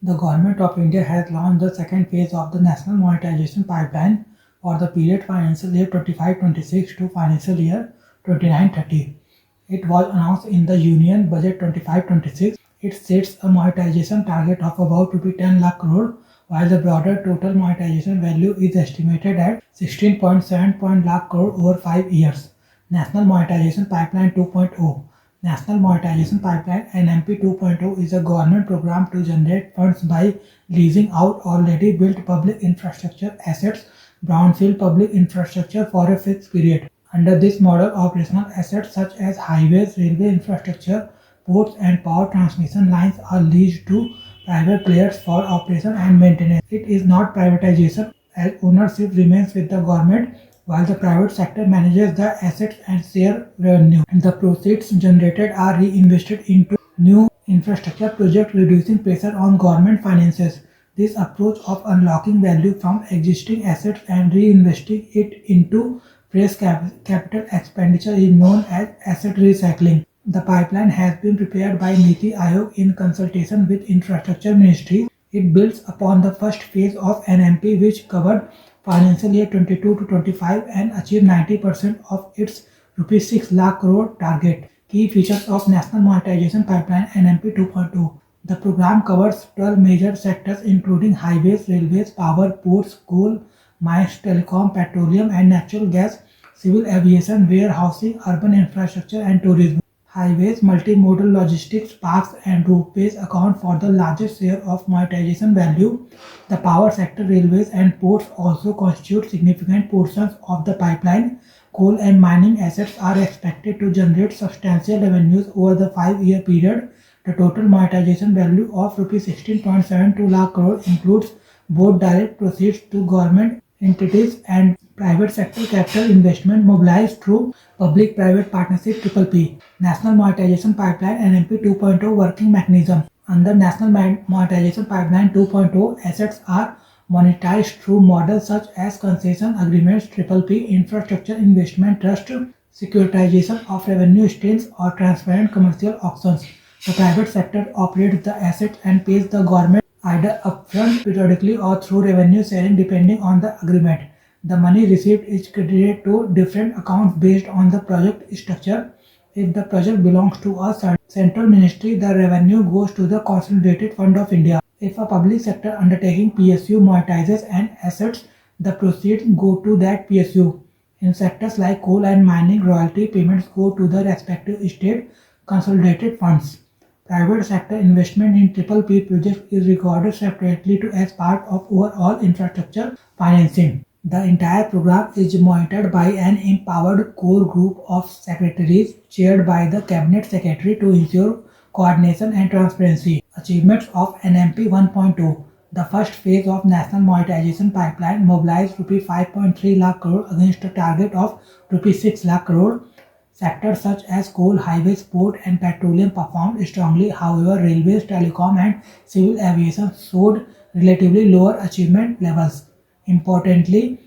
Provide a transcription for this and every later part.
The Government of India has launched the second phase of the National Monetization Pipeline for the period financial year 25-26 to financial year 29-30. It was announced in the Union Budget 25-26. It sets a monetization target of about Rs 10 lakh crore, while the broader total monetization value is estimated at 16.7 lakh crore over 5 years. National Monetization Pipeline 2.0. National Monetization Pipeline (NMP 2.0) is a government program to generate funds by leasing out already built public infrastructure assets, brownfield public infrastructure, for a fixed period. Under this model, operational assets such as highways, railway infrastructure, ports, and power transmission lines are leased to private players for operation and maintenance. It is not privatization, as ownership remains with the government while the private sector manages the assets and share revenue. The proceeds generated are reinvested into new infrastructure projects, reducing pressure on government finances. This approach of unlocking value from existing assets and reinvesting it into fresh capital expenditure is known as asset recycling. The pipeline has been prepared by Niti Aayog in consultation with Infrastructure Ministry. It builds upon the first phase of NMP, which covered financial year 22 to 25 and achieved 90% of its Rs 6 lakh crore target. Key features of National Monetization Pipeline (NMP 2.0). The program covers 12 major sectors including highways, railways, power, ports, coal, mines, telecom, petroleum and natural gas, civil aviation, warehousing, urban infrastructure and tourism. Highways, multimodal logistics, parks and ropeways account for the largest share of monetization value. The power sector, railways and ports also constitute significant portions of the pipeline. Coal and mining assets are expected to generate substantial revenues over the 5-year period. The total monetization value of Rs 16.72 lakh crore includes both direct proceeds to government entities and private sector capital investment mobilized through Public-Private Partnership (PPP). National Monetization Pipeline (NMP 2.0) Working Mechanism. Under National Monetization Pipeline 2.0, assets are monetized through models such as concession agreements, PPP, infrastructure investment trust, securitization of revenue streams, or transparent commercial auctions. The private sector operates the assets and pays the government either upfront, periodically, or through revenue sharing depending on the agreement. The money received is credited to different accounts based on the project structure. If the project belongs to a central ministry, the revenue goes to the Consolidated Fund of India. If a public sector undertaking (PSU) monetizes an assets, the proceeds go to that PSU. In sectors like coal and mining, royalty payments go to the respective state consolidated funds. Private sector investment in PPP projects is recorded separately as part of overall infrastructure financing. The entire program is monitored by an empowered core group of secretaries chaired by the Cabinet Secretary to ensure coordination and transparency. Achievements of NMP 1.0. The first phase of National Monetization Pipeline mobilized Rs 5.3 lakh crore against a target of Rs 6 lakh crore. Sectors such as coal, highways, port and petroleum performed strongly. However, railways, telecom and civil aviation showed relatively lower achievement levels. Importantly,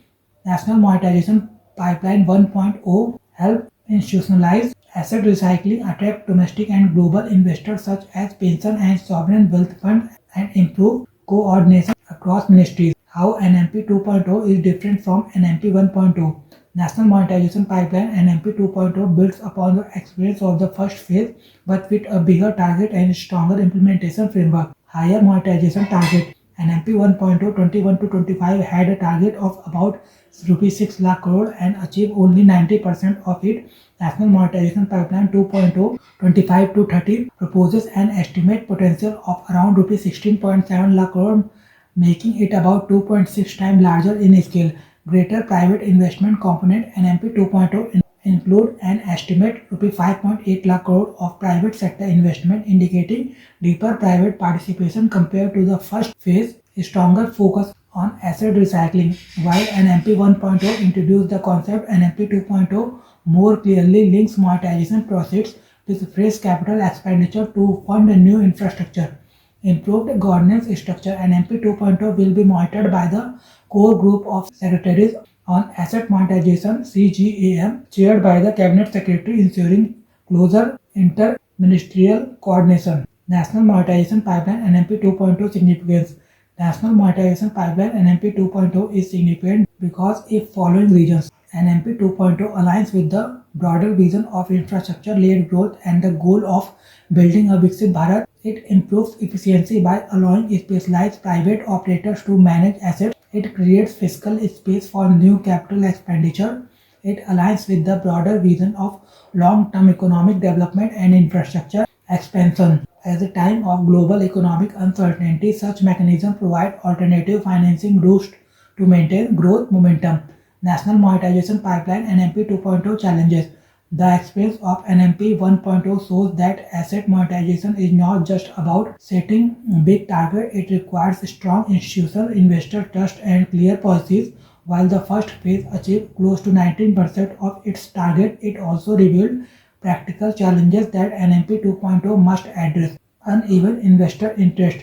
National Monetization Pipeline 1.0 helped institutionalize asset recycling, attract domestic and global investors such as pension and sovereign wealth funds, and improve coordination across ministries. How NMP 2.0 is different from NMP 1.0. National Monetization Pipeline (NMP 2.0) builds upon the experience of the first phase but with a bigger target and stronger implementation framework. Higher monetization target. NMP 1.0 21 to 25 had a target of about Rs 6 lakh crore and achieved only 90% of it. National Monetization Pipeline 2.0 25 to 30 proposes an estimate potential of around Rs 16.7 lakh crore, making it about 2.6 times larger in scale. Greater private investment component. NMP 2.0 include an estimate Rs 5.8 lakh crore of private sector investment, indicating deeper private participation compared to the first phase. Stronger focus on asset recycling. While NMP 1.0 introduced the concept, NMP 2.0 more clearly links monetization proceeds with fresh capital expenditure to fund new infrastructure. Improved governance structure. NMP 2.0 will be monitored by the core group of secretaries on asset monetization (CGAM) chaired by the Cabinet Secretary, ensuring closer inter-ministerial coordination. National Monetization Pipeline NMP 2.0 significance. National Monetization Pipeline NMP 2.0 is significant because if following reasons. NMP 2.0 aligns with the broader vision of infrastructure-led growth and the goal of building a Viksit Bharat. It improves efficiency by allowing specialized private operators to manage assets. It creates fiscal space for new capital expenditure. It aligns with the broader vision of long-term economic development and infrastructure expansion. At a time of global economic uncertainty, such mechanisms provide alternative financing routes to maintain growth momentum. National Monetization Pipeline NMP 2.0 challenges. The experience of NMP 1.0 shows that asset monetization is not just about setting big targets, it requires strong institutional investor trust and clear policies. While the first phase achieved close to 19% of its target, it also revealed practical challenges that NMP 2.0 must address. Uneven investor interest.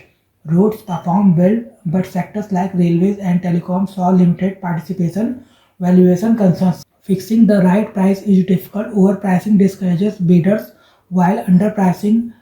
Roads performed well, but sectors like railways and telecom saw limited participation. Valuation concerns. Fixing the right price is difficult. Overpricing discourages bidders, while underpricing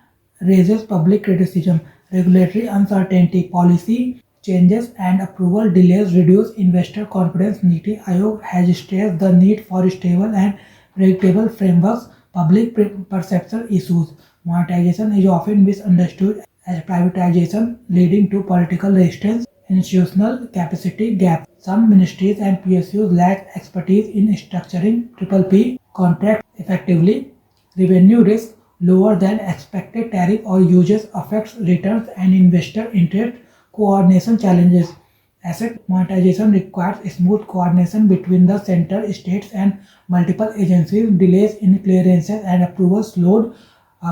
raises public criticism. Regulatory uncertainty, policy changes and approval delays reduce investor confidence. Niti Aayog has stressed the need for stable and predictable frameworks. Public perception issues. Monetization is often misunderstood as privatization, leading to political resistance. Institutional capacity gap. Some ministries and PSUs lack expertise in structuring PPP contracts effectively. Revenue risk lower than expected tariff or uses affects returns and investor interest. Coordination challenges. Asset monetization requires smooth coordination between the center, states, and multiple agencies. Delays in clearances and approvals slowed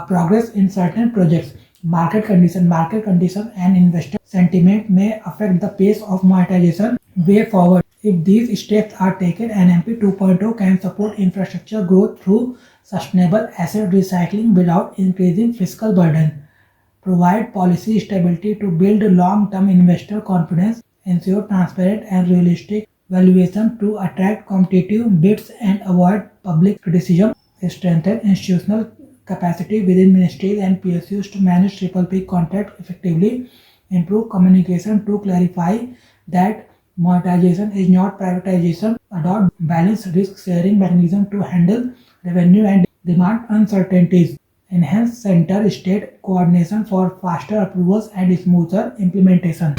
progress in certain projects. Market condition, and investor sentiment may affect the pace of monetization. Way forward. If these steps are taken, NMP 2.0 can support infrastructure growth through sustainable asset recycling without increasing fiscal burden, provide policy stability to build long-term investor confidence, ensure transparent and realistic valuation to attract competitive bids and avoid public criticism, strengthen institutional capacity within ministries and PSUs to manage PPP contracts effectively, improve communication to clarify that monetization is not privatization, adopt balanced risk-sharing mechanism to handle revenue and demand uncertainties, enhance center-state coordination for faster approvals and smoother implementation.